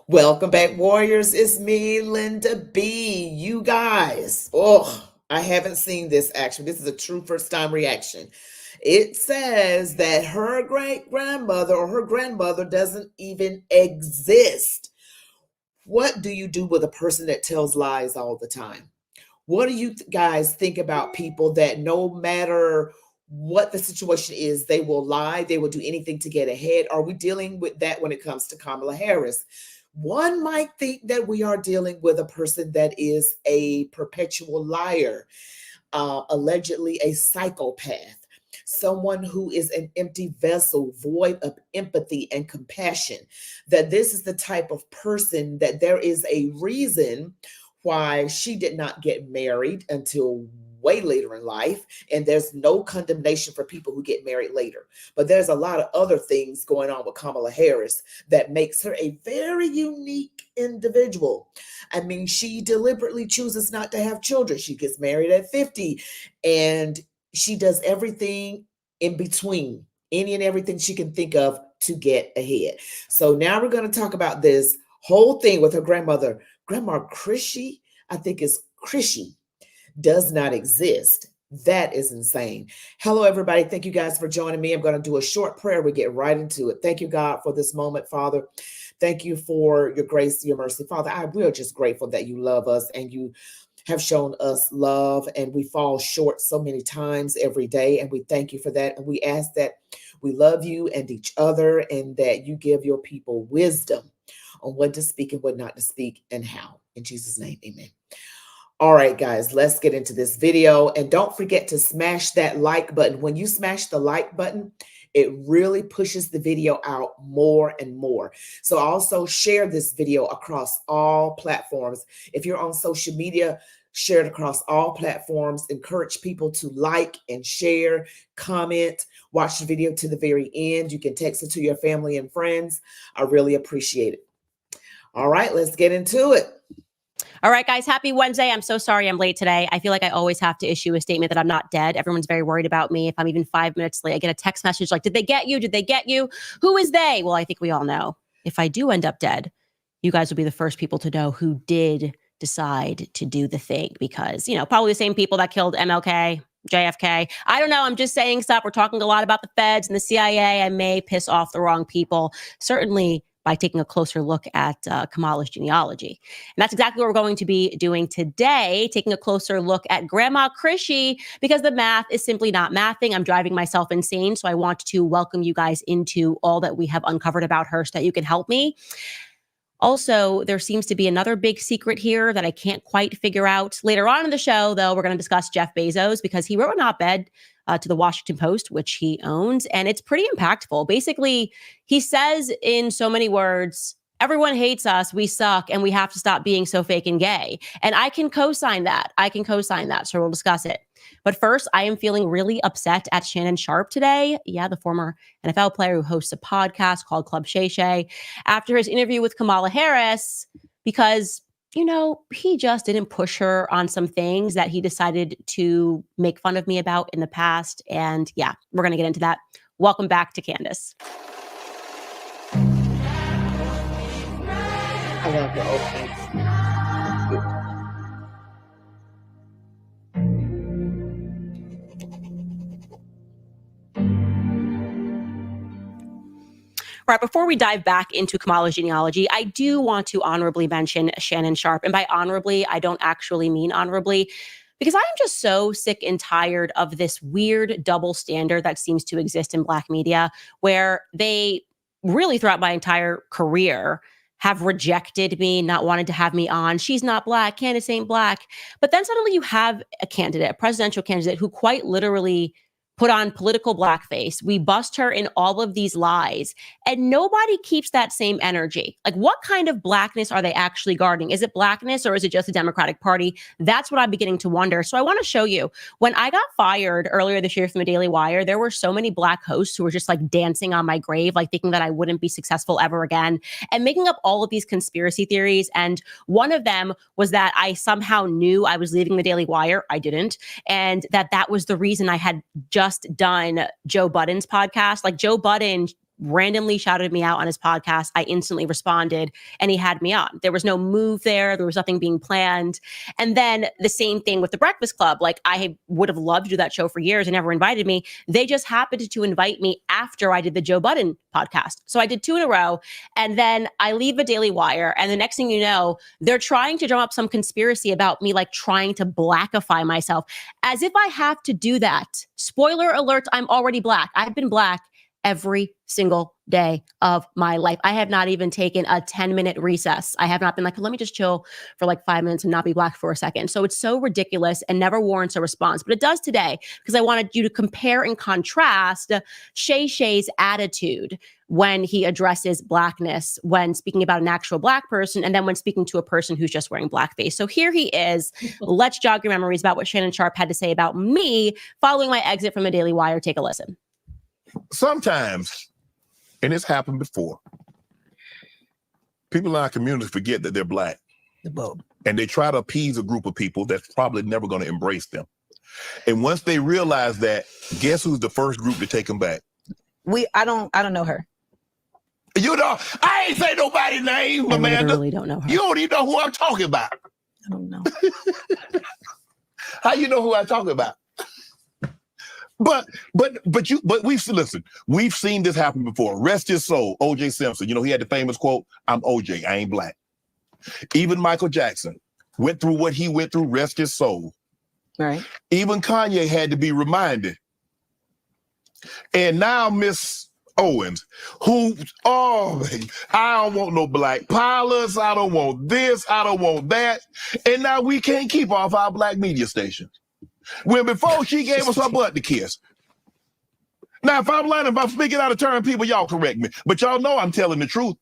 Welcome back, Warriors. It's me, Linda B. You guys, I haven't seen this action. This is a true first time reaction. It says that her great grandmother or her grandmother doesn't even exist. What do you do with a person that tells lies all the time? What do you guys think about people that no matter what the situation is, they will lie, they will do anything to get ahead? Are we dealing with that when it comes to Kamala Harris? One might think that we are dealing with a person that is a perpetual liar, allegedly a psychopath, someone who is an empty vessel, void of empathy and compassion. That this is the type of person that there is a reason why she did not get married until way later in life, and there's no condemnation for people who get married later. But there's a lot of other things going on with Kamala Harris that makes her a very unique individual. I mean, she deliberately chooses not to have children. She gets married at 50, and she does everything in between, any and everything she can think of to get ahead. So now we're going to talk about this whole thing with her grandmother. Grandma Chrishy, I think it's Chrishy, does not exist. That is insane. Hello, everybody. Thank you guys for joining me. I'm going to do a short prayer. We get right into it. Thank you, God, for this moment, Father. Thank you for your grace, your mercy. Father, we are just grateful that you love us and you have shown us love, and we fall short so many times every day. And we thank you for that. And we ask that we love you and each other, and that you give your people wisdom on when to speak and what not to speak and how. In Jesus' name, amen. All right, guys, let's get into this video. And don't forget to smash that like button. When you smash the like button, it really pushes the video out more and more. So also share this video across all platforms. If you're on social media, share it across all platforms. Encourage people to like and share, comment, watch the video to the very end. You can text it to your family and friends. I really appreciate it. All right, let's get into it. All right, guys, happy Wednesday. I'm so sorry I'm late today. I feel like I always have to issue a statement that I'm not dead. Everyone's very worried about me. If I'm even 5 minutes late, I get a text message like, did they get you? Did they get you? Who is they? Well, I think we all know. If I do end up dead, you guys will be the first people to know who did decide to do the thing, because, probably the same people that killed MLK, JFK. I don't know. I'm just saying stuff. We're talking a lot about the feds and the CIA. I may piss off the wrong people. Certainly by taking a closer look at Kamala's genealogy. And that's exactly what we're going to be doing today, taking a closer look at Grandma Chrishy, because the math is simply not mathing. I'm driving myself insane. So I want to welcome you guys into all that we have uncovered about her so that you can help me. Also, there seems to be another big secret here that I can't quite figure out. Later on in the show, though, we're going to discuss Jeff Bezos, because he wrote an op-ed to the Washington Post, which he owns, and it's pretty impactful. Basically, he says in so many words, everyone hates us, we suck, and we have to stop being so fake and gay. And I can co-sign that. So we'll discuss it. But first, I am feeling really upset at Shannon Sharpe today. Yeah, the former NFL player who hosts a podcast called Club Shay Shay, after his interview with Kamala Harris, because he just didn't push her on some things that he decided to make fun of me about in the past. And yeah, we're going to get into that. Welcome back to Candace. I love the openings. Right, before we dive back into Kamala's genealogy, I do want to honorably mention Shannon Sharpe. And by honorably, I don't actually mean honorably, because I'm just so sick and tired of this weird double standard that seems to exist in Black media, where they really, throughout my entire career, have rejected me, not wanted to have me on. She's not Black, Candace ain't Black. But then suddenly you have a presidential candidate, who quite literally put on political blackface. We bust her in all of these lies, and nobody keeps that same energy. Like, what kind of Blackness are they actually guarding? Is it Blackness, or is it just the Democratic Party? That's what I'm beginning to wonder. So I want to show you, when I got fired earlier this year from the Daily Wire, there were so many Black hosts who were just like dancing on my grave, like thinking that I wouldn't be successful ever again, and making up all of these conspiracy theories. And one of them was that I somehow knew I was leaving the Daily Wire. I didn't. And that was the reason I had just done Joe Budden's podcast. Like, Joe Budden randomly shouted me out on his podcast. I instantly responded and he had me on. There was no move there. There was nothing being planned. And then the same thing with the Breakfast Club. Like I would have loved to do that show for years and never invited me. They just happened to invite me after I did the Joe Budden podcast. So I did 2 in a row. And then I leave the Daily Wire. And the next thing you know, they're trying to drum up some conspiracy about me, like trying to blackify myself as if I have to do that. Spoiler alert, I'm already black. I've been black every single day of my life. I have not even taken a 10-minute recess. I have not been like, let me just chill for like 5 minutes and not be black for a second. So it's so ridiculous and never warrants a response. But it does today because I wanted you to compare and contrast Shay Shay's attitude when he addresses blackness, when speaking about an actual black person, and then when speaking to a person who's just wearing blackface. So here he is. Let's jog your memories about what Shannon Sharpe had to say about me following my exit from the Daily Wire. Take a listen. Sometimes, and it's happened before, people in our community forget that they're black. And they try to appease a group of people that's probably never going to embrace them. And once they realize that, guess who's the first group to take them back? I don't know her. You know, I ain't say nobody's name, Amanda. I literally don't know her. You don't even know who I'm talking about. I don't know. How you know who I'm talking about? But we've seen this happen before. Rest his soul, O.J. Simpson. You know, he had the famous quote, "I'm O.J., I ain't black." Even Michael Jackson went through what he went through, rest his soul. Right. Even Kanye had to be reminded. And now Miss Owens, I don't want no black pilots, I don't want this, I don't want that. And now we can't keep off our black media stations. When before she gave us her butt to kiss. Now, if I'm lying, if I'm speaking out of turn, people, y'all correct me. But y'all know I'm telling the truth.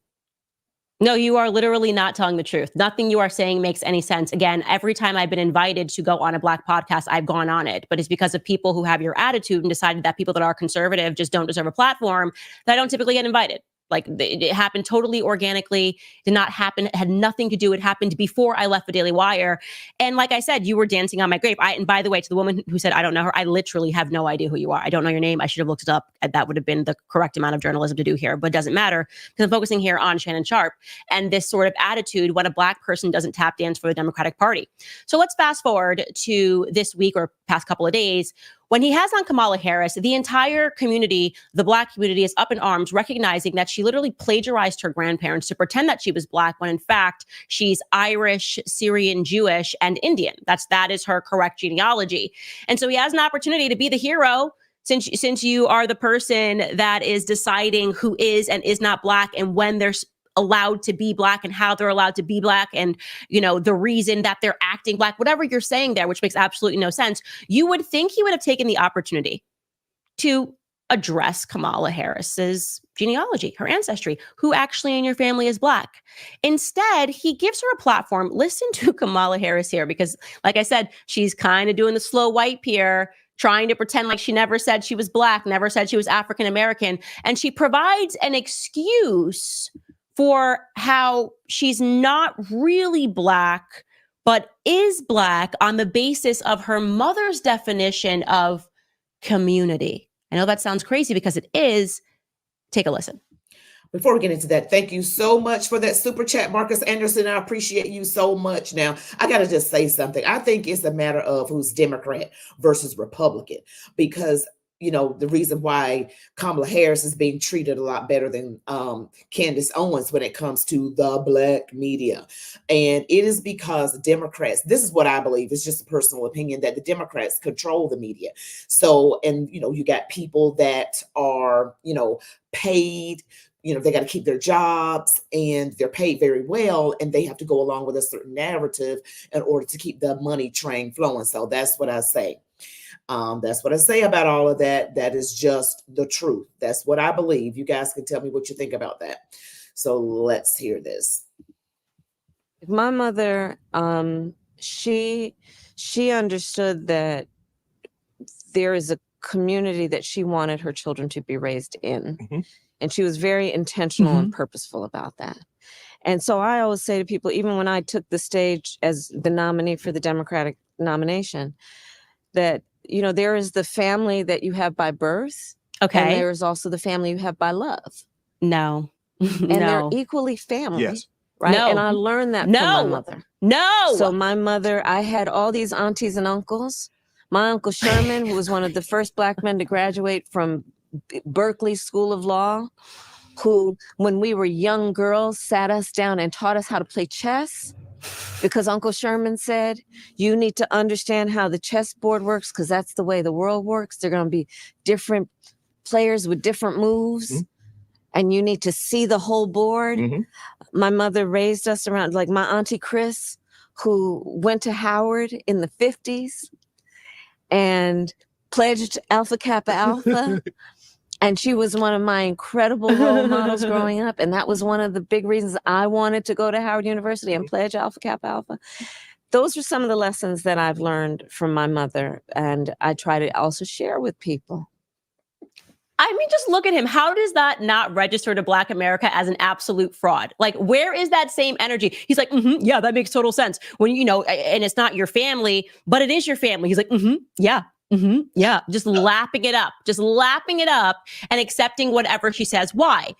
No, you are literally not telling the truth. Nothing you are saying makes any sense. Again, every time I've been invited to go on a black podcast, I've gone on it. But it's because of people who have your attitude and decided that people that are conservative just don't deserve a platform that I don't typically get invited. Like it happened totally organically, did not happen, it had nothing to do. It happened before I left the Daily Wire. And like I said, you were dancing on my grave. And by the way, to the woman who said, I don't know her, I literally have no idea who you are. I don't know your name. I should have looked it up. That would have been the correct amount of journalism to do here, but it doesn't matter because I'm focusing here on Shannon Sharpe and this sort of attitude when a black person doesn't tap dance for the Democratic Party. So let's fast forward to this week or past couple of days. When he has on Kamala Harris, the entire community, the black community, is up in arms, recognizing that she literally plagiarized her grandparents to pretend that she was black when in fact she's Irish, Syrian, Jewish, and Indian. That is her correct genealogy. And so he has an opportunity to be the hero since you are the person that is deciding who is and is not black and when they're allowed to be black and how they're allowed to be black and, you know, the reason that they're acting black, whatever you're saying there, which makes absolutely no sense. You would think he would have taken the opportunity to address Kamala Harris's genealogy, her ancestry, who actually in your family is black. Instead, he gives her a platform. Listen to Kamala Harris here, because like I said, she's kind of doing the slow wipe here, trying to pretend like she never said she was black, never said she was African-American. And she provides an excuse for how she's not really black, but is black on the basis of her mother's definition of community. I know that sounds crazy because it is. Take a listen. Before we get into that, thank you so much for that super chat, Marcus Anderson. I appreciate you so much. Now, I got to just say something. I think it's a matter of who's Democrat versus Republican, because you know, the reason why Kamala Harris is being treated a lot better than Candace Owens when it comes to the black media. And it is because Democrats, this is what I believe, it's just a personal opinion, that the Democrats control the media. So, and, you know, you got people that are, you know, paid, you know, they got to keep their jobs and they're paid very well, and they have to go along with a certain narrative in order to keep the money train flowing. So that's what I say. That's what I say about all of that. That is just the truth. That's what I believe. You guys can tell me what you think about that. So let's hear this. My mother, she understood that there is a community that she wanted her children to be raised in. Mm-hmm. And she was very intentional and purposeful about that. And so I always say to people, even when I took the stage as the nominee for the Democratic nomination, that, you know, there is the family that you have by birth, Okay. And there is also the family you have by love. No. And they're equally family. Yes. Right. No. And I learned that from my mother. No. So my mother, I had all these aunties and uncles. My Uncle Sherman, who was one of the first Black men to graduate from Berkeley School of Law, who, when we were young girls, sat us down and taught us how to play chess. Because Uncle Sherman said, you need to understand how the chessboard works, because that's the way the world works. There are going to be different players with different moves, and you need to see the whole board. My mother raised us around, like my Auntie Chris, who went to Howard in the 50s and pledged Alpha Kappa Alpha. And she was one of my incredible role models growing up. And that was one of the big reasons I wanted to go to Howard University and pledge Alpha Kappa Alpha. Those are some of the lessons that I've learned from my mother. And I try to also share with people. I mean, just look at him. How does that not register to Black America as an absolute fraud? Like, where is that same energy? He's like, yeah, that makes total sense. When, you know, and it's not your family, but it is your family. He's like, yeah. Yeah, just lapping it up and accepting whatever she says. Why?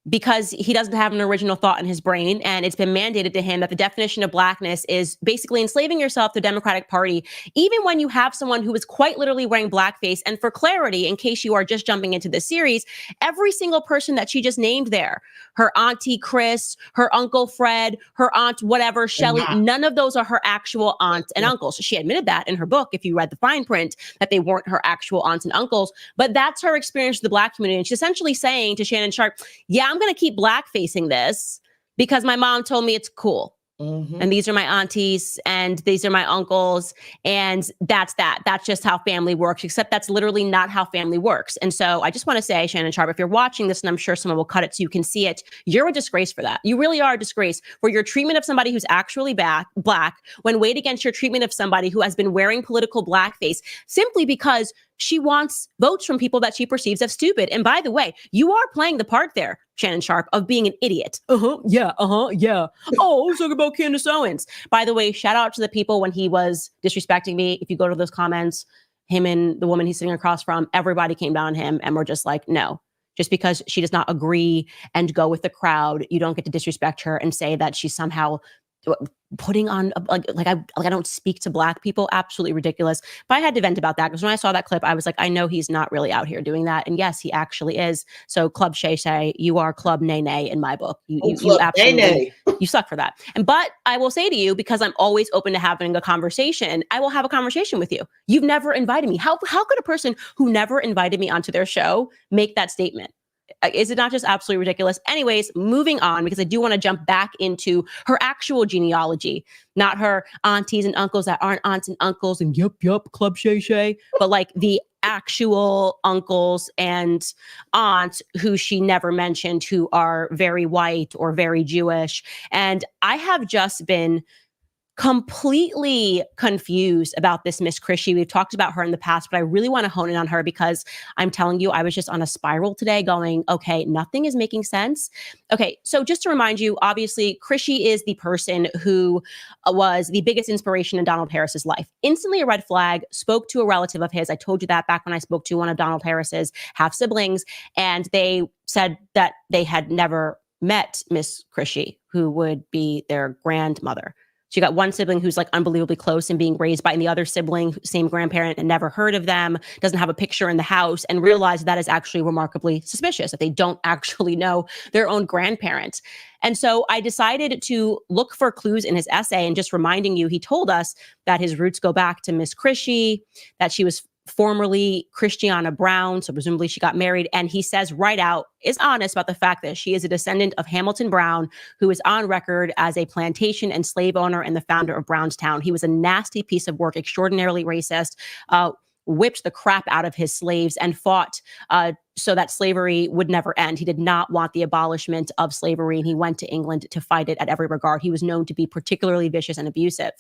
Because he doesn't have an original thought in his brain, and it's been mandated to him that the definition of Blackness is basically enslaving yourself to the Democratic Party, even when you have someone who is quite literally wearing blackface. And for clarity, in case you are just jumping into this series, every single person that she just named there, her Auntie Chris, her Uncle Fred, her Aunt whatever, Shelly, none of those are her actual aunts and uncles. She admitted that in her book, if you read the fine print, that they weren't her actual aunts and uncles. But that's her experience with the Black community. And she's essentially saying to Shannon Sharpe, yeah, I'm going to keep blackfacing this because my mom told me it's cool. And these are my aunties and these are my uncles. And that's that. That's just how family works, except that's literally not how family works. And so I just want to say, Shannon Sharpe, if you're watching this, and I'm sure someone will cut it so you can see it, you're a disgrace for that. You really are a disgrace for your treatment of somebody who's actually Black when weighed against your treatment of somebody who has been wearing political blackface simply because she wants votes from people that she perceives as stupid. And by the way, you are playing the part there, Shannon Sharpe, of being an idiot. Yeah. Oh, I was talking about Candace Owens. By the way, shout out to the people when he was disrespecting me. If you go to those comments, him and the woman he's sitting across from, everybody came down on him and were just like, no. Just because she does not agree and go with the crowd, you don't get to disrespect her and say that she's somehow putting on like I don't speak to Black people. Absolutely ridiculous. But I had to vent about that because when I saw that clip, I was like, I know he's not really out here doing that. And yes, he actually is. So Club Shay Shay, you are Club Nay Nay in my book. You absolutely you suck for that. But I will say to you, because I'm always open to having a conversation, I will have a conversation with you. You've never invited me. How could a person who never invited me onto their show make that statement? Is it not just absolutely ridiculous? Anyways, moving on, because I do want to jump back into her actual genealogy, not her aunties and uncles that aren't aunts and uncles and yup, Club Shay Shay, but like the actual uncles and aunts who she never mentioned, who are very white or very Jewish. And I have just been completely confused about this Miss Chrishy. We've talked about her in the past, but I really want to hone in on her because I'm telling you, I was just on a spiral today going, okay, nothing is making sense. Okay, so just to remind you, obviously, Chrishy is the person who was the biggest inspiration in Donald Harris's life. Instantly a red flag, spoke to a relative of his. I told you that back when I spoke to one of Donald Harris's half siblings, and they said that they had never met Miss Chrishy, who would be their grandmother. So you got one sibling who's like unbelievably close and being raised by, and the other sibling, same grandparent, and never heard of them, doesn't have a picture in the house, and realize that is actually remarkably suspicious, that they don't actually know their own grandparents. And so I decided to look for clues in his essay, and just reminding you, he told us that his roots go back to Miss Chrishy, that she was formerly Christiana Brown, so presumably she got married. And he says right out, is honest about the fact that she is a descendant of Hamilton Brown, who is on record as a plantation and slave owner and the founder of Brownstown. He was a nasty piece of work, extraordinarily racist, whipped the crap out of his slaves and fought so that slavery would never end. He did not want the abolishment of slavery, and he went to England to fight it at every regard. He was known to be particularly vicious and abusive.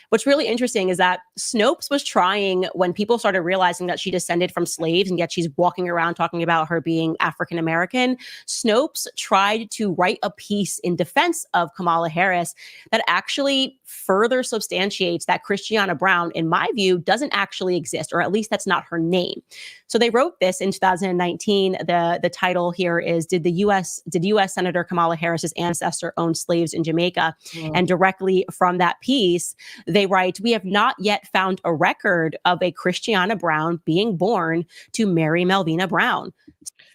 What's really interesting is that Snopes was trying, when people started realizing that she descended from slaves, and yet she's walking around talking about her being African American, Snopes tried to write a piece in defense of Kamala Harris that actually further substantiates that Christiana Brown, in my view, doesn't actually exist, or at least that's not her name. So they wrote this in 2019. The title here is, did U.S. Senator Kamala Harris's ancestor own slaves in Jamaica? And directly from that piece, they write, we have not yet found a record of a Christiana Brown being born to Mary Melvina Brown.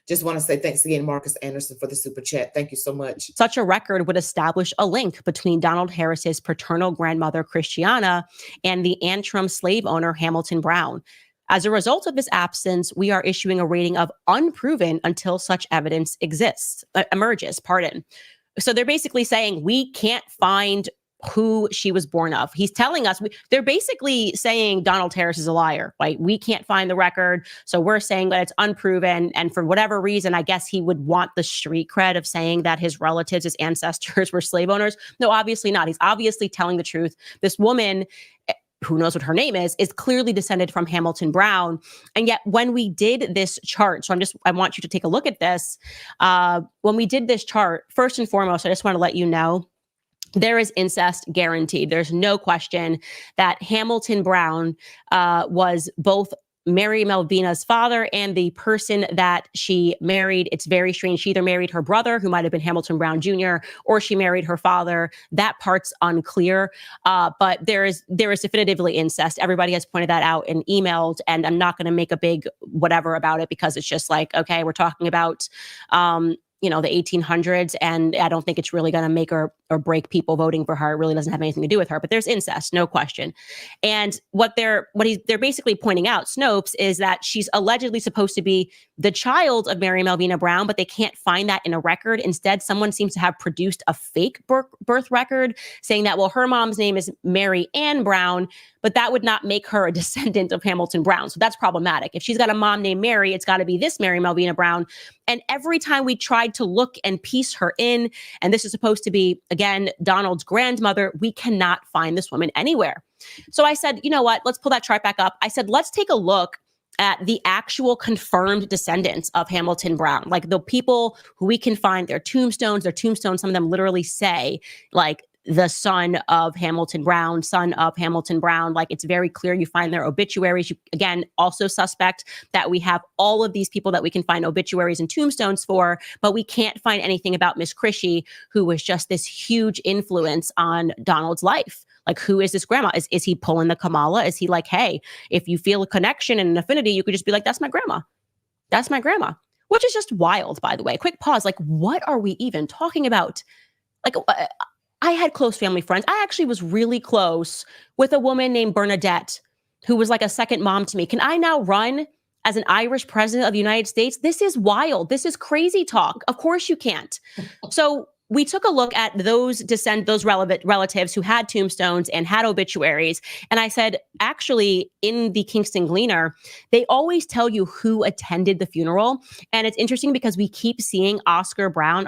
Just want to say thanks again, Marcus Anderson, for the super chat. Thank you so much. Such a record would establish a link between Donald Harris's paternal grandmother, Christiana, and the Antrim slave owner, Hamilton Brown. As a result of this absence, we are issuing a rating of unproven until such evidence emerges. So they're basically saying we can't find who she was born of. He's telling us, they're basically saying Donald Harris is a liar, right? We can't find the record. So we're saying that it's unproven. And for whatever reason, I guess he would want the street cred of saying that his relatives, his ancestors were slave owners. No, obviously not. He's obviously telling the truth. This woman, who knows what her name is clearly descended from Hamilton Brown. And yet when we did this chart, so I want you to take a look at this. When we did this chart, first and foremost, I just want to let you know, there is incest guaranteed. There's no question that Hamilton Brown was both Mary Melvina's father and the person that she married. It's very strange. She either married her brother, who might have been Hamilton Brown Jr., or she married her father. That part's unclear, but there is definitively incest. Everybody has pointed that out in emails, and I'm not going to make a big whatever about it because it's just like, okay, we're talking about the 1800s, and I don't think it's really going to make or break people voting for her. It really doesn't have anything to do with her, but there's incest, no question. And what they're basically pointing out, Snopes, is that she's allegedly supposed to be the child of Mary Melvina Brown, but they can't find that in a record. Instead, someone seems to have produced a fake birth record saying that, well, her mom's name is Mary Ann Brown, but that would not make her a descendant of Hamilton Brown. So that's problematic. If she's got a mom named Mary, it's got to be this Mary Melvina Brown. And every time we tried to look and piece her in, and this is supposed to be, again, Donald's grandmother, we cannot find this woman anywhere. So I said, you know what, let's pull that chart back up. I said, let's take a look at the actual confirmed descendants of Hamilton Brown, like the people who we can find their tombstones, some of them literally say like the son of Hamilton Brown, like it's very clear. You find their obituaries. You, again, also suspect that we have all of these people that we can find obituaries and tombstones for, but we can't find anything about Miss Chrishy, who was just this huge influence on Donald's life. Like, who is this grandma? Is he pulling the Kamala? Is he like, hey, if you feel a connection and an affinity, you could just be like, that's my grandma. That's my grandma. Which is just wild, by the way. Quick pause. Like, what are we even talking about? Like, I had close family friends. I actually was really close with a woman named Bernadette, who was like a second mom to me. Can I now run as an Irish president of the United States? This is wild. This is crazy talk. Of course you can't. So we took a look at those relatives who had tombstones and had obituaries. And I said, actually, in the Kingston Gleaner, they always tell you who attended the funeral. And it's interesting because we keep seeing Oscar Brown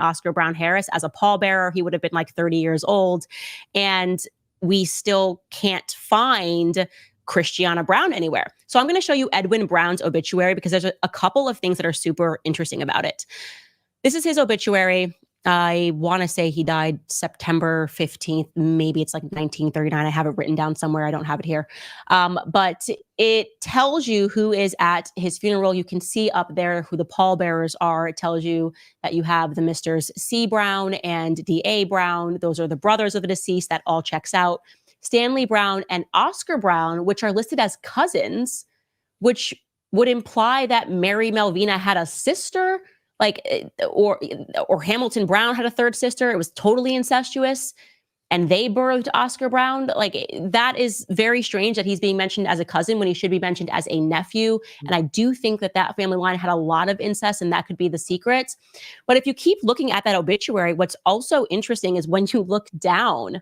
Harris as a pallbearer. He would have been like 30 years old. And we still can't find Christiana Brown anywhere. So I'm going to show you Edwin Brown's obituary because there's a couple of things that are super interesting about it. This is his obituary. I want to say he died September 15th. Maybe it's like 1939. I have it written down somewhere. I don't have it here. But it tells you who is at his funeral. You can see up there who the pallbearers are. It tells you that you have the Misters C. Brown and D.A. Brown. Those are the brothers of the deceased. That all checks out. Stanley Brown and Oscar Brown, which are listed as cousins, which would imply that Mary Melvina had a sister, or Hamilton Brown had a third sister. It was totally incestuous, and they birthed Oscar Brown. Like, that is very strange that he's being mentioned as a cousin when he should be mentioned as a nephew. And I do think that family line had a lot of incest, and that could be the secret. But if you keep looking at that obituary, what's also interesting is when you look down,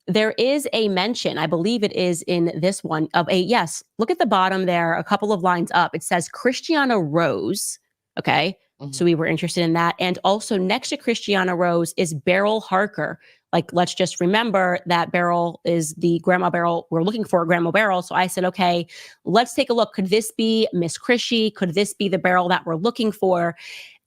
there is a mention, I believe it is in this one, of look at the bottom there, a couple of lines up. It says Christiana Rose. Okay. Mm-hmm. So we were interested in that. And also next to Christiana Rose is Beryl Harker. Like, let's just remember that Beryl is the grandma Beryl. We're looking for Grandma Beryl. So I said, okay, let's take a look. Could this be Miss Chrishy? Could this be the Beryl that we're looking for?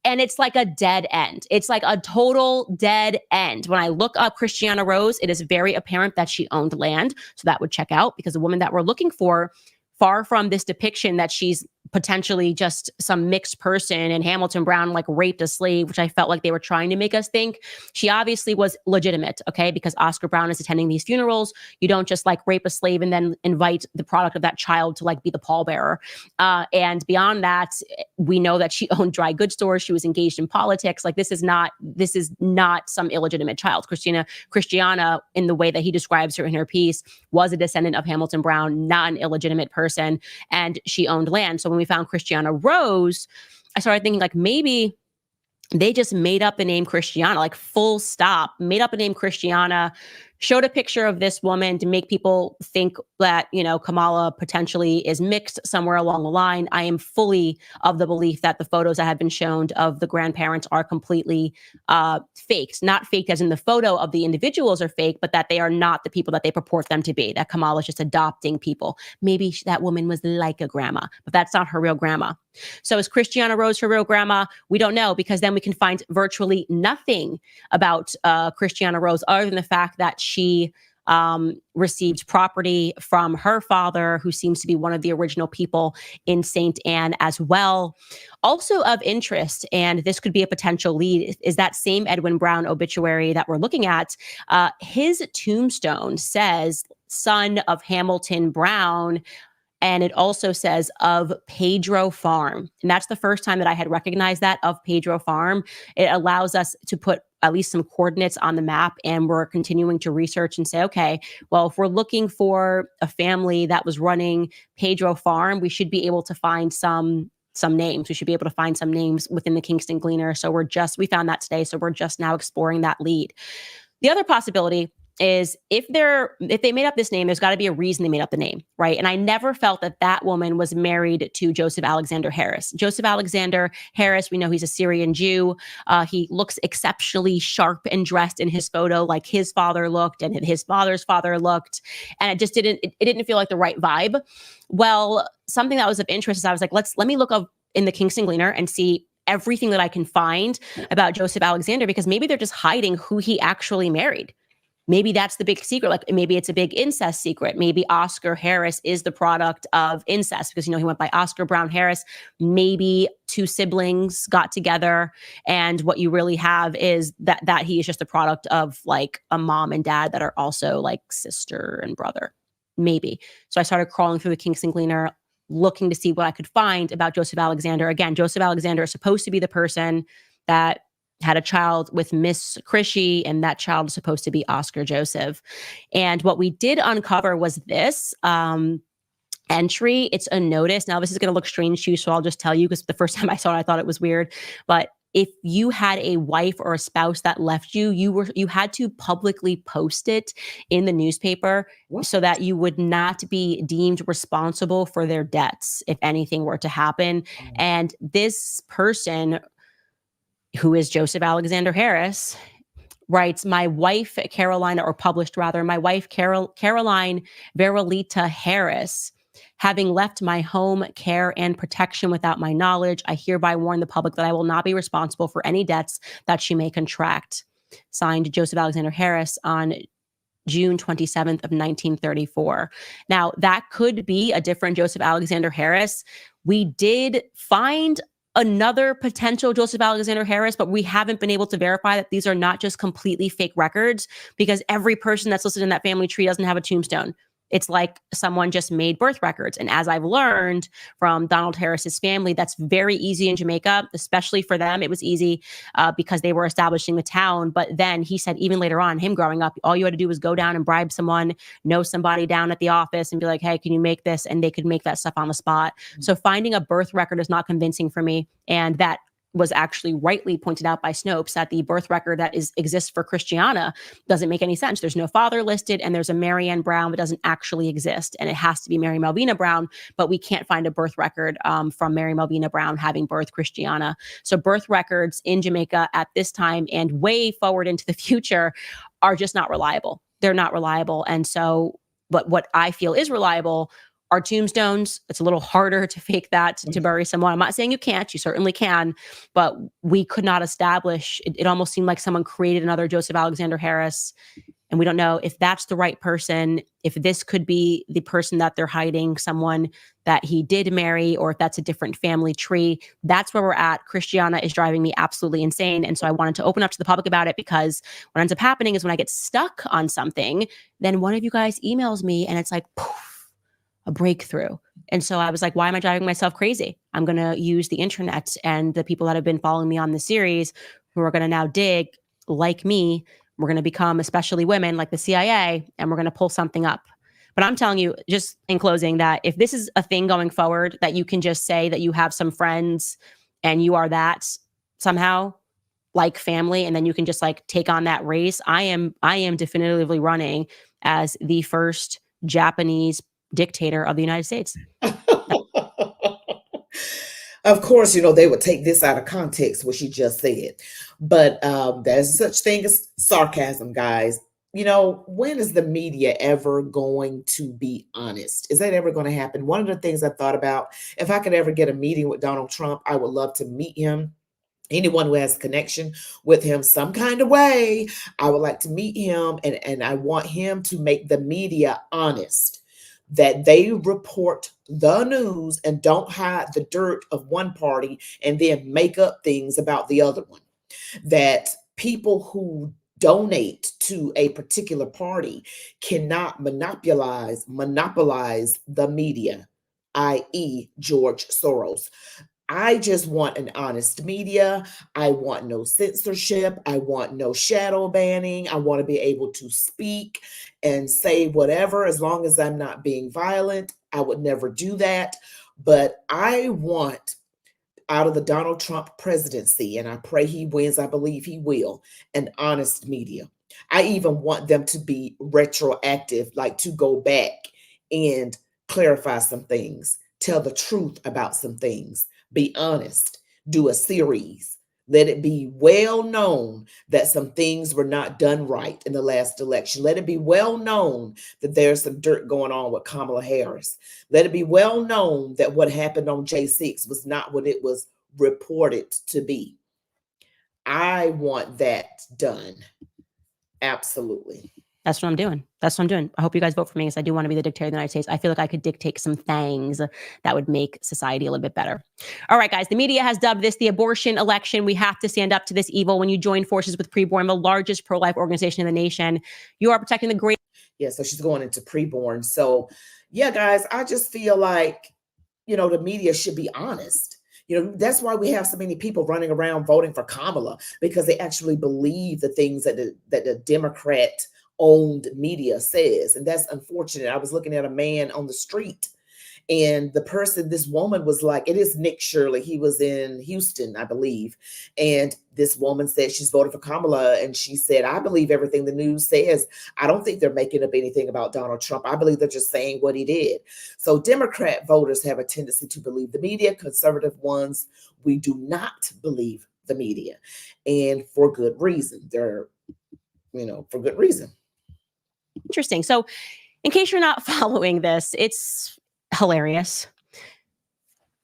And it's like a dead end. It's like a total dead end. When I look up Christiana Rose, it is very apparent that she owned land. So that would check out, because the woman that we're looking for, far from this depiction that she's potentially just some mixed person and Hamilton Brown like raped a slave, which I felt like they were trying to make us think. She obviously was legitimate, okay? Because Oscar Brown is attending these funerals. You don't just like rape a slave and then invite the product of that child to like be the pallbearer. And beyond that, we know that she owned dry goods stores. She was engaged in politics. Like this is not some illegitimate child. Christiana, in the way that he describes her in her piece, was a descendant of Hamilton Brown, not an illegitimate person, and she owned land. So when we found Christiana Rose, I started thinking like maybe they just made up the name Christiana, like full stop, made up a name Christiana, showed a picture of this woman to make people think that, you know, Kamala potentially is mixed somewhere along the line. I am fully of the belief that the photos that have been shown of the grandparents are completely faked. Not faked as in the photo of the individuals are fake, but that they are not the people that they purport them to be, that Kamala is just adopting people. Maybe that woman was like a grandma, but that's not her real grandma. So is Christiana Rose her real grandma? We don't know, because then we can find virtually nothing about Christiana Rose other than the fact that she received property from her father, who seems to be one of the original people in St. Anne as well. Also of interest, and this could be a potential lead, is that same Edwin Brown obituary that we're looking at. His tombstone says son of Hamilton Brown, and it also says of Pedro Farm. And that's the first time that I had recognized that, of Pedro Farm. It allows us to put at least some coordinates on the map, and we're continuing to research and say, okay, well, if we're looking for a family that was running Pedro Farm, we should be able to find some names. We should be able to find some names within the Kingston Gleaner. So we found that today. So we're just now exploring that lead. The other possibility is if they made up this name, there's got to be a reason they made up the name, right? And I never felt that woman was married to Joseph Alexander Harris. Joseph Alexander Harris, we know he's a Syrian Jew. He looks exceptionally sharp and dressed in his photo, like his father looked and his father's father looked, and it just didn't feel like the right vibe. Well, something that was of interest is I was like, let me look up in the Kingston Gleaner and see everything that I can find about Joseph Alexander, because maybe they're just hiding who he actually married. Maybe that's the big secret. Like maybe it's a big incest secret. Maybe Oscar Harris is the product of incest, because, you know, he went by Oscar Brown Harris. Maybe two siblings got together, and what you really have is that he is just the product of like a mom and dad that are also like sister and brother. Maybe. So I started crawling through the Kingston Gleaner, looking to see what I could find about Joseph Alexander. Again, Joseph Alexander is supposed to be the person that had a child with Miss Chrishy, and that child is supposed to be Oscar Joseph. And what we did uncover was this entry. It's a notice. Now, this is going to look strange to you, so I'll just tell you, because the first time I saw it, I thought it was weird. But if you had a wife or a spouse that left you, you had to publicly post it in the newspaper so that you would not be deemed responsible for their debts if anything were to happen. And this person, who is Joseph Alexander Harris, writes, my wife, Caroline, or published rather, my wife, Caroline Verolita Harris, having left my home, care, and protection without my knowledge, I hereby warn the public that I will not be responsible for any debts that she may contract. Signed, Joseph Alexander Harris, on June 27th of 1934. Now, that could be a different Joseph Alexander Harris. We did find another potential Joseph Alexander Harris, but we haven't been able to verify that these are not just completely fake records, because every person that's listed in that family tree doesn't have a tombstone. It's like someone just made birth records. And as I've learned from Donald Harris's family, that's very easy in Jamaica, especially for them. It was easy because they were establishing the town. But then he said, even later on, him growing up, all you had to do was go down and bribe someone, know somebody down at the office, and be like, hey, can you make this? And they could make that stuff on the spot. Mm-hmm. So finding a birth record is not convincing for me. And that was actually rightly pointed out by Snopes, that the birth record that exists for Christiana doesn't make any sense. There's no father listed, and there's a Mary Ann Brown that doesn't actually exist, and it has to be Mary Melvina Brown, but we can't find a birth record from Mary Melvina Brown having birthed Christiana. So birth records in Jamaica at this time and way forward into the future are just not reliable. They're not reliable. And so, but what I feel is reliable are tombstones. It's a little harder to fake that, to bury someone. I'm not saying you can't, you certainly can, but we could not establish, it almost seemed like someone created another Joseph Alexander Harris And we don't know if that's the right person, if this could be the person that they're hiding, someone that he did marry, or if that's a different family tree. That's where we're at. Christiana is driving me absolutely insane. And so I wanted to open up to the public about it, because what ends up happening is when I get stuck on something, then one of you guys emails me and it's like, poof, a breakthrough. And so I was like, why am I driving myself crazy? I'm going to use the internet and the people that have been following me on the series who are going to now dig like me. We're going to become, especially women, like the CIA, and we're going to pull something up. But I'm telling you, just in closing, that if this is a thing going forward, that you can just say that you have some friends and you are that somehow like family, and then you can just like take on that race. I am definitively running as the first Japanese dictator of the United States. Of course, they would take this out of context, what she just said. But there's such thing as sarcasm, guys. When is the media ever going to be honest? Is that ever going to happen? One of the things I thought about, if I could ever get a meeting with Donald Trump, I would love to meet him. Anyone who has a connection with him some kind of way, I would like to meet him. And I want him to make the media honest, that they report the news and don't hide the dirt of one party and then make up things about the other one. That people who donate to a particular party cannot monopolize the media, i.e. George Soros. I just want an honest media. I want no censorship. I want no shadow banning. I want to be able to speak and say whatever, as long as I'm not being violent. I would never do that. But I want, out of the Donald Trump presidency, and I pray he wins, I believe he will, an honest media. I even want them to be retroactive, like to go back and clarify some things, tell the truth about some things. Be honest, do a series. Let it be well known that some things were not done right in the last election. Let it be well known that there's some dirt going on with Kamala Harris. Let it be well known that what happened on J6 was not what it was reported to be. I want that done. Absolutely. That's what I'm doing. I hope you guys vote for me, because I do want to be the dictator of the United States. I feel like I could dictate some things that would make society a little bit better. All right, guys, the media has dubbed this the abortion election. We have to stand up to this evil. When you join forces with Preborn, the largest pro-life organization in the nation, you are protecting the great. Yeah, so she's going into Preborn. So yeah, guys, I just feel like, the media should be honest. That's why we have so many people running around voting for Kamala, because they actually believe the things that the Democrat owned media says. And that's unfortunate. I was looking at a man on the street, and this woman was like, it is Nick Shirley. He was in Houston, I believe. And this woman said she's voted for Kamala. And she said, I believe everything the news says. I don't think they're making up anything about Donald Trump. I believe they're just saying what he did. So Democrat voters have a tendency to believe the media. Conservative ones, we do not believe the media. And for good reason. For good reason. Interesting. So in case you're not following this, it's hilarious.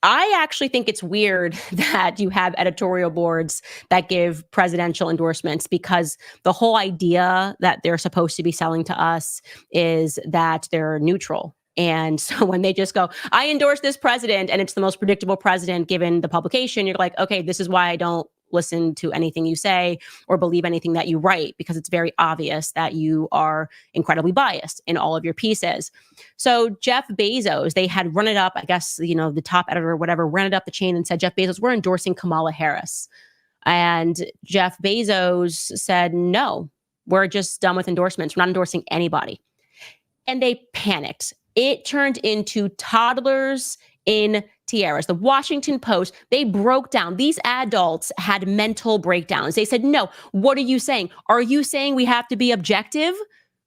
I actually think it's weird that you have editorial boards that give presidential endorsements, because the whole idea that they're supposed to be selling to us is that they're neutral. And so when they just go, I endorse this president, and it's the most predictable president given the publication, you're like, okay, this is why I don't listen to anything you say or believe anything that you write, because it's very obvious that you are incredibly biased in all of your pieces. So Jeff Bezos, they had run it up, I guess, the top editor or whatever, ran it up the chain and said, Jeff Bezos, we're endorsing Kamala Harris. And Jeff Bezos said, no, we're just done with endorsements. We're not endorsing anybody. And they panicked. It turned into toddlers in tiaras. The Washington Post, they broke down. These adults had mental breakdowns. They said, no, what are you saying? Are you saying we have to be objective?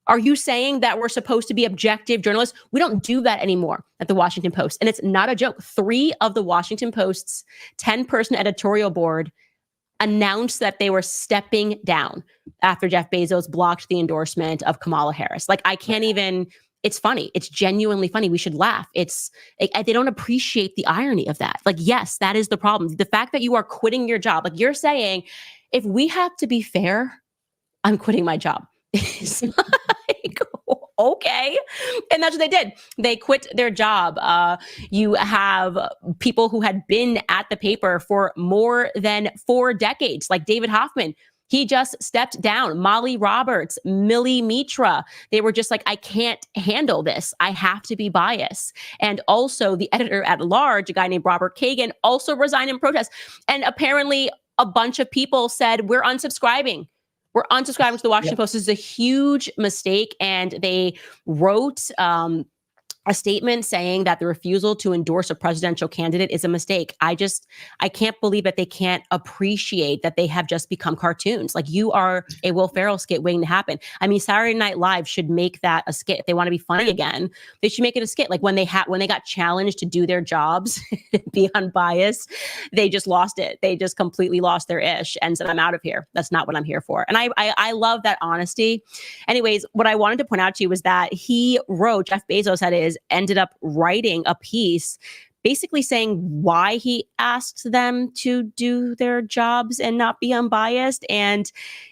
Are you saying that we're supposed to be objective journalists? We don't do that anymore at the Washington Post. And it's not a joke. 3 of the Washington Post's 10-person editorial board announced that they were stepping down after Jeff Bezos blocked the endorsement of Kamala Harris. Like, I can't even... It's funny. It's genuinely funny. We should laugh. They don't appreciate the irony of that. Like, yes, that is the problem. The fact that you are quitting your job, like you're saying, if we have to be fair, I'm quitting my job. It's like, okay. And that's what they did. They quit their job. You have people who had been at the paper for more than 4 decades, like David Hoffman. He just stepped down. Molly Roberts, Millie Mitra. They were just like, I can't handle this. I have to be biased. And also the editor at large, a guy named Robert Kagan, also resigned in protest. And apparently a bunch of people said, we're unsubscribing. We're unsubscribing to the Washington Post. This is a huge mistake. And they wrote a statement saying that the refusal to endorse a presidential candidate is a mistake. I can't believe that they can't appreciate that they have just become cartoons. Like, you are a Will Ferrell skit waiting to happen. I mean, Saturday Night Live should make that a skit. If they want to be funny again, they should make it a skit. Like when they got challenged to do their jobs, be unbiased, they just lost it. They just completely lost their ish and said, I'm out of here. That's not what I'm here for. And I love that honesty. Anyways, what I wanted to point out to you was that Jeff Bezos ended up writing a piece basically saying why he asked them to do their jobs and not be unbiased. And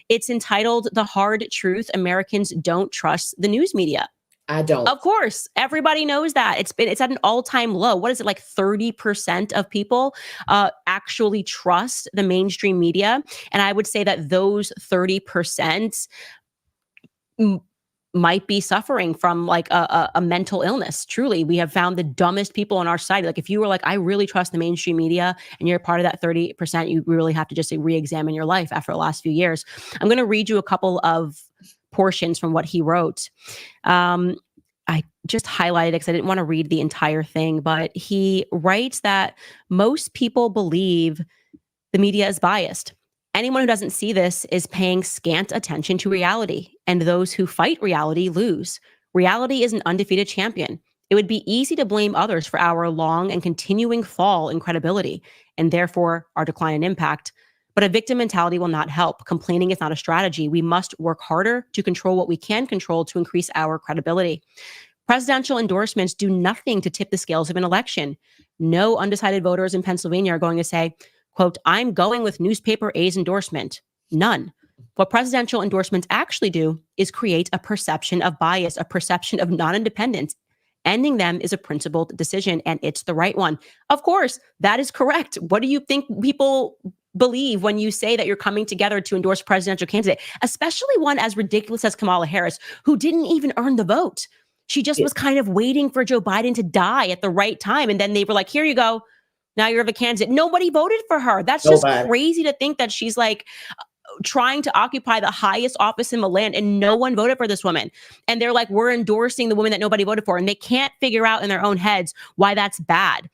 it's entitled "The Hard Truth: Americans Don't Trust the News Media." I don't. Of course, everybody knows that. It's at an all-time low. What is it, like 30% of people actually trust the mainstream media? And I would say that those 30% might be suffering from like a mental illness. Truly, we have found the dumbest people in our society. Like, if you were like, I really trust the mainstream media, and you're part of that 30%, you really have to just re-examine your life after the last few years. I'm going to read you a couple of portions from what he wrote. I just highlighted it because I didn't want to read the entire thing, but he writes that most people believe the media is biased. Anyone who doesn't see this is paying scant attention to reality, and those who fight reality lose. Reality is an undefeated champion. It would be easy to blame others for our long and continuing fall in credibility, and therefore our decline in impact. But a victim mentality will not help. Complaining is not a strategy. We must work harder to control what we can control to increase our credibility. Presidential endorsements do nothing to tip the scales of an election. No undecided voters in Pennsylvania are going to say, quote, I'm going with newspaper A's endorsement. None. What presidential endorsements actually do is create a perception of bias, a perception of non-independence. Ending them is a principled decision, and it's the right one. Of course, that is correct. What do you think people believe when you say that you're coming together to endorse a presidential candidate, especially one as ridiculous as Kamala Harris, who didn't even earn the vote? She just was kind of waiting for Joe Biden to die at the right time. And then they were like, here you go. Now you're the candidate. Nobody voted for her. That's just crazy to think that she's like trying to occupy the highest office in the land, and no one voted for this woman. And they're like, we're endorsing the woman that nobody voted for. And they can't figure out in their own heads why that's bad.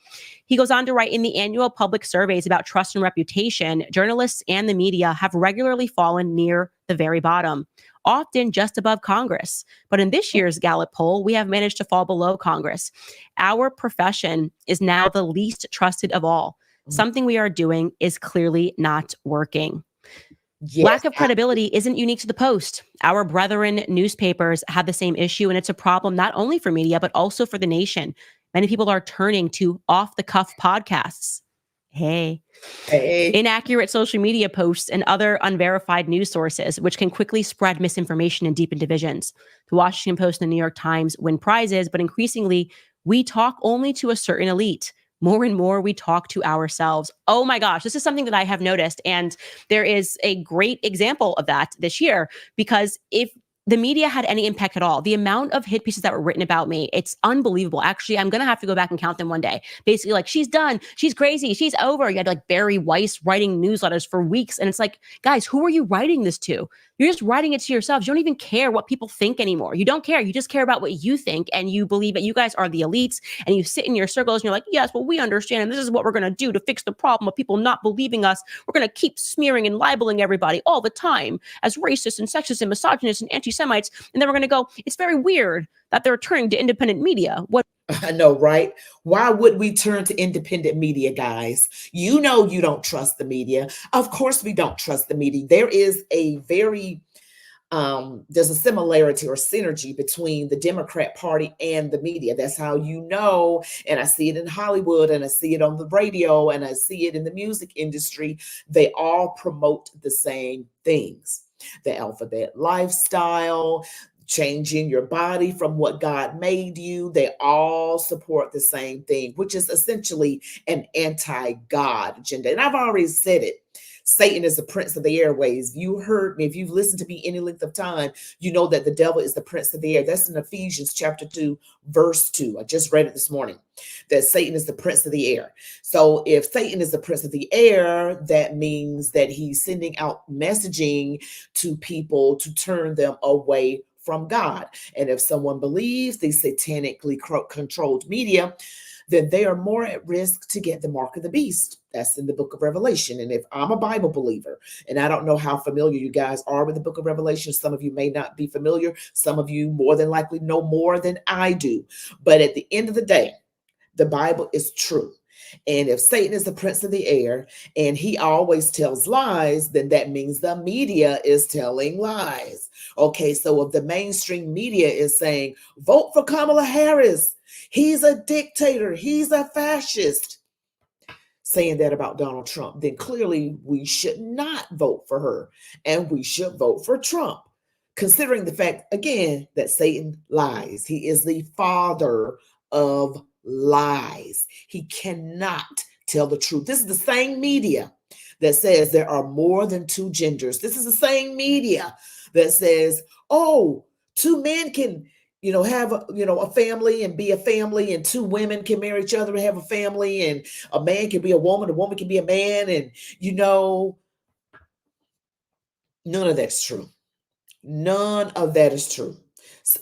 He goes on to write, in the annual public surveys about trust and reputation, journalists and the media have regularly fallen near the very bottom, often just above Congress. But in this year's Gallup poll, we have managed to fall below Congress. Our profession is now the least trusted of all. Something we are doing is clearly not working. Yes. Lack of credibility isn't unique to the Post. Our brethren newspapers have the same issue, and it's a problem not only for media, but also for the nation. Many people are turning to off-the-cuff podcasts. Hey. Inaccurate social media posts and other unverified news sources, which can quickly spread misinformation and deepen divisions. The Washington Post and the New York Times win prizes, but increasingly, we talk only to a certain elite. More and more, we talk to ourselves. Oh my gosh, this is something that I have noticed. And there is a great example of that this year, because if the media had any impact at all, the amount of hit pieces that were written about me, it's unbelievable. Actually, I'm going to have to go back and count them one day. Basically, like, she's done, she's crazy, she's over. You had like Barry Weiss writing newsletters for weeks. And it's like, guys, who are you writing this to? You're just writing it to yourselves. You don't even care what people think anymore. You don't care. You just care about what you think. And you believe that you guys are the elites, and you sit in your circles and you're like, yes, well, we understand. And this is what we're going to do to fix the problem of people not believing us. We're going to keep smearing and libeling everybody all the time as racist and sexist and misogynist and anti-Semites. And then we're going to go, it's very weird that they're turning to independent media. What? I know, right? Why would we turn to independent media, guys? You know, you don't trust the media. Of course we don't trust the media. There is a very, there's a similarity or synergy between the Democrat Party and the media. That's how you know, and I see it in Hollywood, and I see it on the radio, and I see it in the music industry. They all promote the same things. the alphabet lifestyle, changing your body from what God made you. They all support the same thing, which is essentially an anti-God agenda. And I've already said it. Satan is the prince of the airways. You heard me. If you've listened to me any length of time, you know that the devil is the prince of the air. That's in Ephesians chapter 2, verse 2. I just read it this morning, that Satan is the prince of the air. So if Satan is the prince of the air, that means that he's sending out messaging to people to turn them away from God. And if someone believes the satanically controlled media, then they are more at risk to get the mark of the beast. That's in the book of Revelation. And if I'm a Bible believer, and I don't know how familiar you guys are with the book of Revelation, some of you may not be familiar. Some of you more than likely know more than I do. But at the end of the day, the Bible is true. And if Satan is the prince of the air and he always tells lies, then that means the media is telling lies. Okay, so if the mainstream media is saying, vote for Kamala Harris, he's a dictator, he's a fascist, saying that about Donald Trump, then clearly we should not vote for her and we should vote for Trump. Considering the fact, again, that Satan lies. He is the father of lies. He cannot tell the truth. This is the same media that says there are more than two genders. This is the same media that says, oh, two men can, have a family and be a family, and two women can marry each other and have a family, and a man can be a woman can be a man, and none of that's true. None of that is true.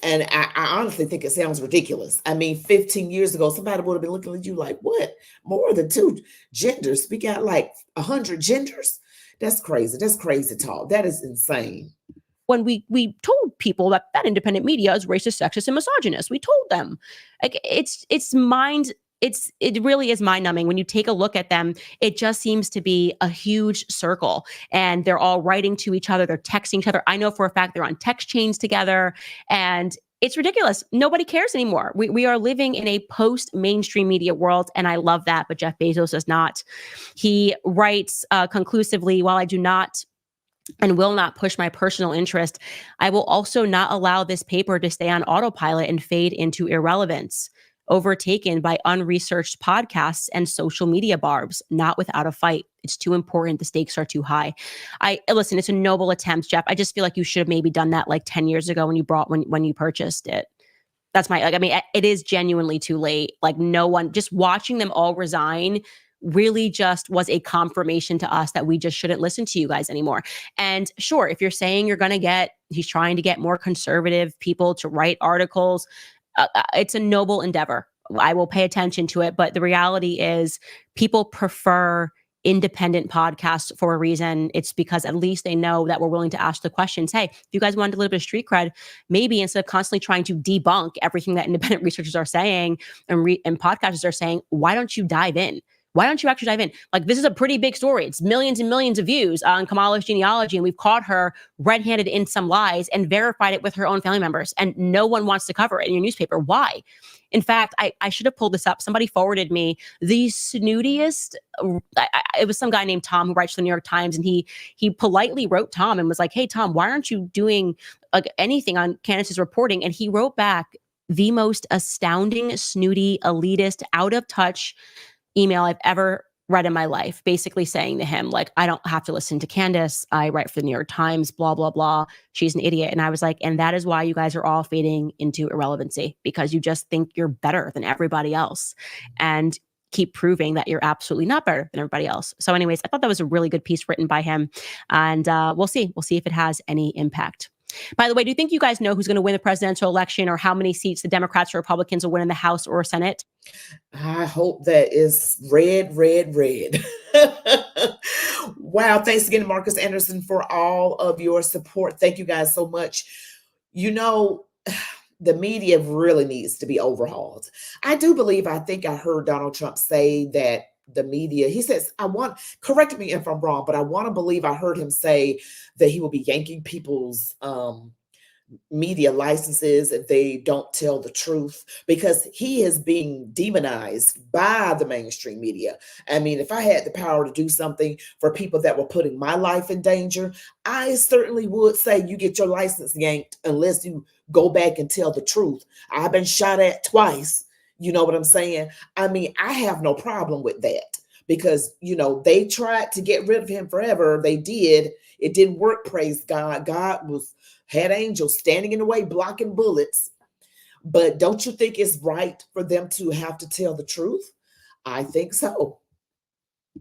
And I honestly think it sounds ridiculous. I mean, 15 years ago, somebody would have been looking at you like, what? More than two genders? We got like 100 genders? That's crazy. That's crazy talk. That is insane. When we told people that independent media is racist, sexist, and misogynist, we told them, like, it really is mind-numbing. When you take a look at them, it just seems to be a huge circle, and they're all writing to each other, they're texting each other. I know for a fact they're on text chains together, and it's ridiculous. Nobody cares anymore. We are living in a post-mainstream media world, and I love that, but Jeff Bezos does not. He writes conclusively, while I do not and will not push my personal interest, I will also not allow this paper to stay on autopilot and fade into irrelevance, overtaken by unresearched podcasts and social media barbs, not without a fight. It's too important. The stakes are too high. Listen, it's a noble attempt, Jeff. I just feel like you should have maybe done that like 10 years ago when you purchased it. That's it is genuinely too late. Like, no one, just watching them all resign really just was a confirmation to us that we just shouldn't listen to you guys anymore. And sure, if you're saying he's trying to get more conservative people to write articles, it's a noble endeavor. I will pay attention to it. But the reality is people prefer independent podcasts for a reason. It's because at least they know that we're willing to ask the questions. Hey, if you guys wanted a little bit of street cred, maybe instead of constantly trying to debunk everything that independent researchers are saying and podcasters are saying, why don't you dive in? Why don't you actually dive in? Like, this is a pretty big story. It's millions and millions of views on Kamala's genealogy, and we've caught her red-handed in some lies and verified it with her own family members, and no one wants to cover it in your newspaper. Why? In fact, I should have pulled this up. Somebody forwarded me the snootiest. It was some guy named Tom who writes for the New York Times, and he politely wrote Tom and was like, hey, Tom, why aren't you doing anything on Candace's reporting? And he wrote back the most astounding, snooty, elitist, out-of-touch email I've ever read in my life, basically saying to him, like, I don't have to listen to Candace. I write for the New York Times, blah, blah, blah. She's an idiot. And I was like, and that is why you guys are all fading into irrelevancy, because you just think you're better than everybody else and keep proving that you're absolutely not better than everybody else. So anyways, I thought that was a really good piece written by him. And we'll see if it has any impact. By the way, do you think you guys know who's going to win the presidential election, or how many seats the Democrats or Republicans will win in the House or Senate? I hope that is red, red, red. Wow. Thanks again, Marcus Anderson, for all of your support. Thank you guys so much. The media really needs to be overhauled. I think I heard Donald Trump say that the media, he says, correct me if I'm wrong, but I want to believe I heard him say that he will be yanking people's media licenses if they don't tell the truth, because he is being demonized by the mainstream media. I mean, if I had the power to do something for people that were putting my life in danger, I certainly would say you get your license yanked unless you go back and tell the truth. I've been shot at twice. You know what I'm saying? I mean, I have no problem with that because, you know, they tried to get rid of him forever. They did. It didn't work, praise God. God had angels standing in the way, blocking bullets. But don't you think it's right for them to have to tell the truth? I think so.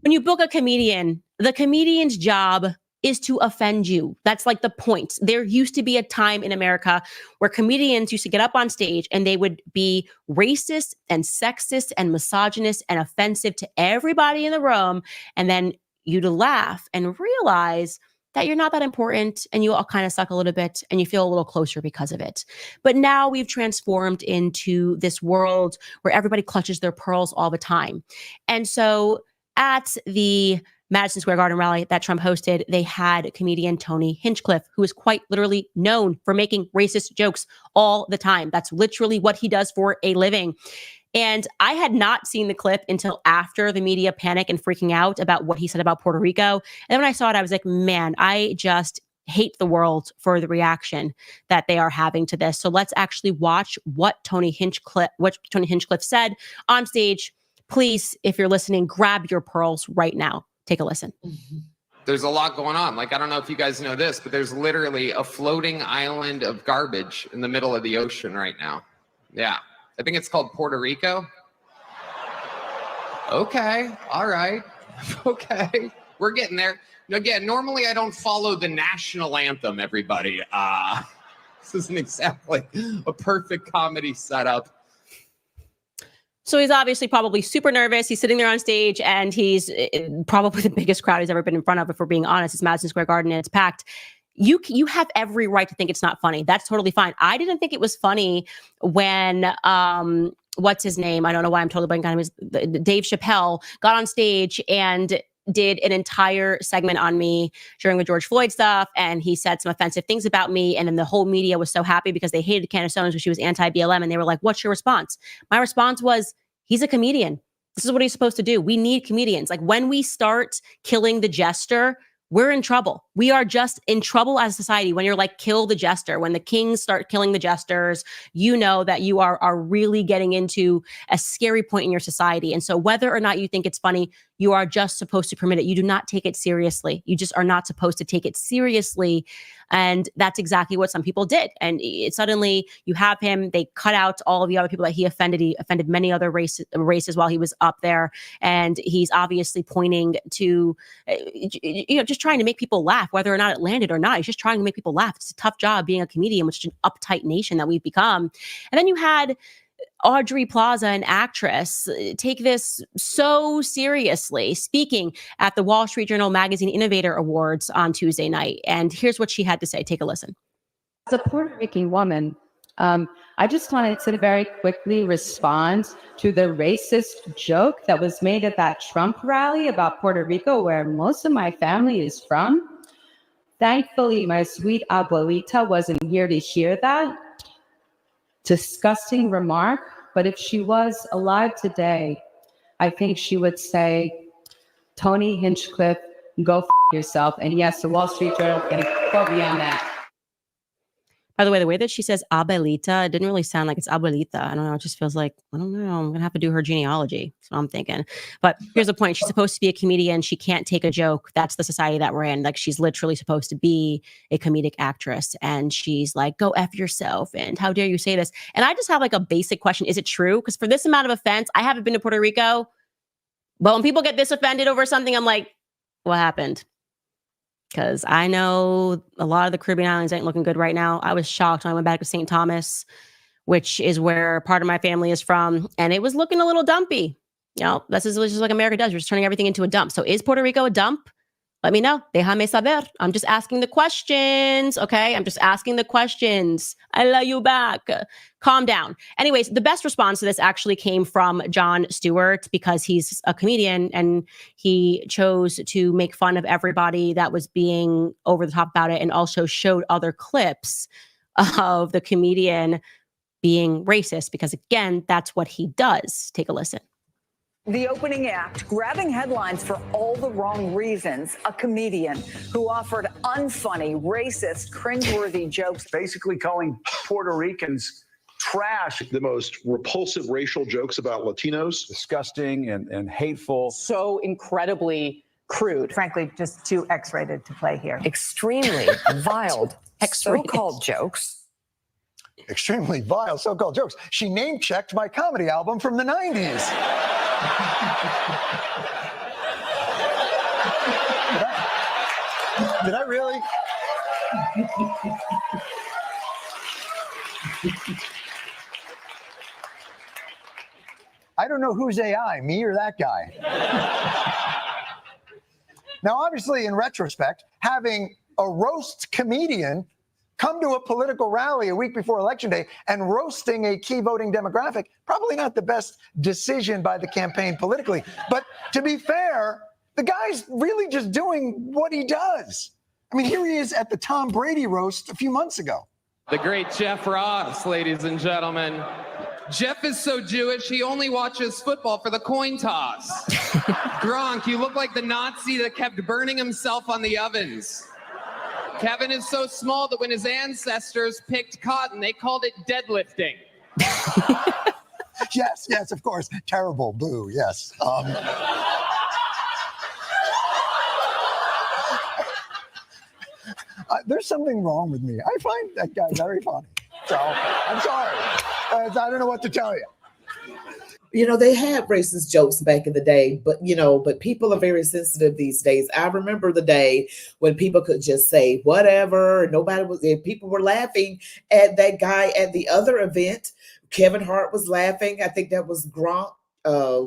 When you book a comedian, the comedian's job is to offend you. That's like the point. There used to be a time in America where comedians used to get up on stage and they would be racist and sexist and misogynist and offensive to everybody in the room. And then you'd laugh and realize that you're not that important and you all kind of suck a little bit and you feel a little closer because of it. But now we've transformed into this world where everybody clutches their pearls all the time. And so at the Madison Square Garden rally that Trump hosted, they had comedian Tony Hinchcliffe, who is quite literally known for making racist jokes all the time. That's literally what he does for a living. And I had not seen the clip until after the media panic and freaking out about what he said about Puerto Rico. And then when I saw it, I was like, man, I just hate the world for the reaction that they are having to this. So let's actually watch what Tony Hinchcliffe said on stage. Please, if you're listening, grab your pearls right now. Take a listen. There's a lot going on. Like, I don't know if you guys know this, but there's literally a floating island of garbage in the middle of the ocean right now. Yeah. I think it's called Puerto Rico. Okay. All right. Okay. We're getting there. Again, normally I don't follow the national anthem, everybody. This isn't exactly a perfect comedy setup. So he's obviously probably super nervous. He's sitting there on stage and he's probably the biggest crowd he's ever been in front of. If we're being honest, it's Madison Square Garden and it's packed. You have every right to think it's not funny. That's totally fine. I didn't think it was funny when, what's his name? I don't know why I'm totally blanking on him. Dave Chappelle got on stage and did an entire segment on me during the George Floyd stuff. And he said some offensive things about me. And then the whole media was so happy because they hated Candace because she was anti-BLM. And they were like, what's your response? My response was, he's a comedian. This is what he's supposed to do. We need comedians. Like when we start killing the jester, we're in trouble. We are just in trouble as a society. When you're like, kill the jester, when the kings start killing the jesters, you know that you are really getting into a scary point in your society. And so whether or not you think it's funny, you are just supposed to permit it. You do not take it seriously. You just are not supposed to take it seriously. And that's exactly what some people did. And suddenly you have him, they cut out all of the other people that he offended. He offended many other races while he was up there. And he's obviously pointing to, just trying to make people laugh, whether or not it landed or not. He's just trying to make people laugh. It's a tough job being a comedian, which is an uptight nation that we've become. And then you had Audrey Plaza, an actress, take this so seriously, speaking at the Wall Street Journal Magazine Innovator Awards on Tuesday night. And here's what she had to say. Take a listen. As a Puerto Rican woman, I just wanted to very quickly respond to the racist joke that was made at that Trump rally about Puerto Rico, where most of my family is from. Thankfully, my sweet abuelita wasn't here to hear that disgusting remark, but if she was alive today, I think she would say, Tony Hinchcliffe, go yourself. And yes, the Wall Street Journal can quote me on that. By the way that she says abuelita, it didn't really sound like it's abuelita. I don't know. It just feels like, I don't know. I'm going to have to do her genealogy. That's what I'm thinking. But here's the point. She's supposed to be a comedian. She can't take a joke. That's the society that we're in. Like she's literally supposed to be a comedic actress. And she's like, go F yourself. And how dare you say this? And I just have like a basic question. Is it true? Because for this amount of offense, I haven't been to Puerto Rico. But when people get this offended over something, I'm like, what happened? Because I know a lot of the Caribbean islands ain't looking good right now. I was shocked when I went back to St. Thomas, which is where part of my family is from, and it was looking a little dumpy. You know, this is just like America does. We're just turning everything into a dump. So is Puerto Rico a dump? Let me know. Déjame saber. I'm just asking the questions, okay? I'm just asking the questions. I love you back. Calm down. Anyways, the best response to this actually came from Jon Stewart because he's a comedian and he chose to make fun of everybody that was being over the top about it and also showed other clips of the comedian being racist, because again, that's what he does. Take a listen. The opening act, grabbing headlines for all the wrong reasons. A comedian who offered unfunny, racist, cringeworthy jokes. Basically calling Puerto Ricans trash. The most repulsive racial jokes about Latinos. Disgusting and hateful. So incredibly crude. Frankly, just too X-rated to play here. Extremely vile so-called jokes. Extremely vile so-called jokes. She name-checked my comedy album from the 90s. Did I really? I don't know who's AI, me or that guy. Now, obviously, in retrospect, having a roast comedian come to a political rally a week before Election Day and roasting a key voting demographic, probably not the best decision by the campaign politically. But to be fair, the guy's really just doing what he does. I mean, here he is at the Tom Brady roast a few months ago. The great Jeff Ross, ladies and gentlemen. Jeff is so Jewish, he only watches football for the coin toss. Gronk, you look like the Nazi that kept burning himself on the ovens. Kevin is so small that when his ancestors picked cotton, they called it deadlifting. Yes, of course. Terrible, boo, yes. There's something wrong with me. I find that guy very funny. So, I'm sorry. I don't know what to tell you. You know, they had racist jokes back in the day, but people are very sensitive these days. I remember the day when people could just say whatever. People were laughing at that guy at the other event. Kevin Hart was laughing. I think that was Gronk.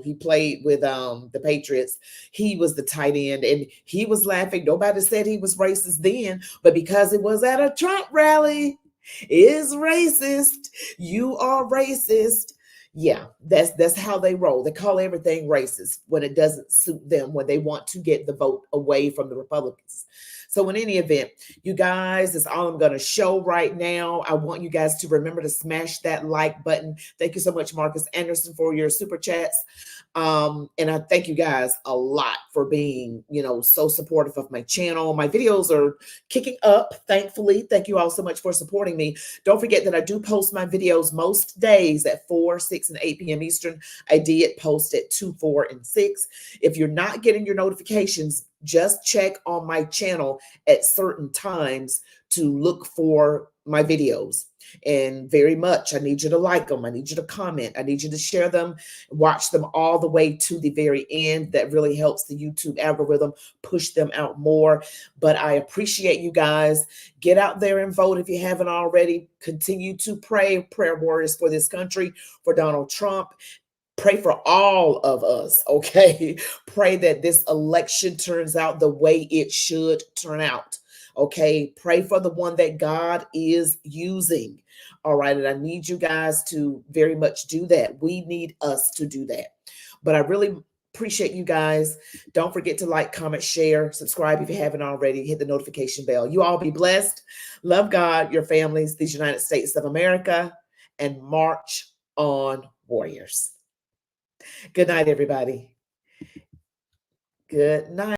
He played with the Patriots. He was the tight end and he was laughing. Nobody said he was racist then, but because it was at a Trump rally, is racist. You are racist. Yeah, that's how they roll. They call everything racist when it doesn't suit them, when they want to get the vote away from the Republicans. So in any event, you guys, that's all I'm going to show right now. I want you guys to remember to smash that like button. Thank you so much, Marcus Anderson, for your super chats. And I thank you guys a lot for being, so supportive of my channel. My videos are kicking up, thankfully. Thank you all so much for supporting me. Don't forget that I do post my videos most days at 4, 6, and 8 p.m. Eastern. I did post at 2, 4, and 6. If you're not getting your notifications, just check on my channel at certain times to look for my videos. And very much, I need you to like them. I need you to comment. I need you to share them, watch them all the way to the very end. That really helps the YouTube algorithm push them out more. But I appreciate you guys. Get out there and vote if you haven't already. Continue to pray, prayer warriors, for this country, for Donald Trump. Pray for all of us, okay? Pray that this election turns out the way it should turn out, okay? Pray for the one that God is using, all right? And I need you guys to very much do that. We need us to do that. But I really appreciate you guys. Don't forget to like, comment, share, subscribe if you haven't already. Hit the notification bell. You all be blessed. Love God, your families, these United States of America, and march on, warriors. Good night, everybody. Good night.